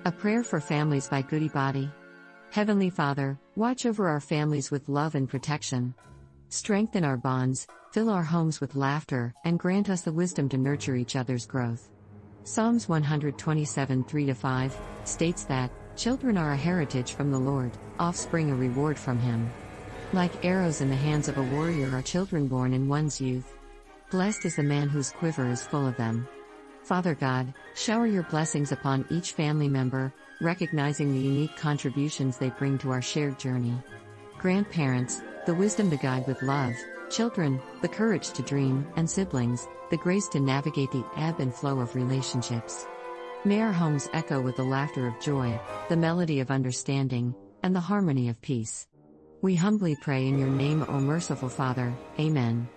A prayer for families by Goodie. Heavenly Father, watch over our families with love and protection. Strengthen our bonds, fill our homes with laughter, and grant us the wisdom to nurture each other's growth. Psalms 127 3-5 states that, "Children are a heritage from the Lord, offspring a reward from Him. Like arrows in the hands of a warrior are children born in one's youth. Blessed is the man whose quiver is full of them." Father God, shower your blessings upon each family member, recognizing the unique contributions they bring to our shared journey. Grandparents, the wisdom to guide with love, children, the courage to dream, and siblings, the grace to navigate the ebb and flow of relationships. May our homes echo with the laughter of joy, the melody of understanding, and the harmony of peace. We humbly pray in your name, O merciful Father. Amen.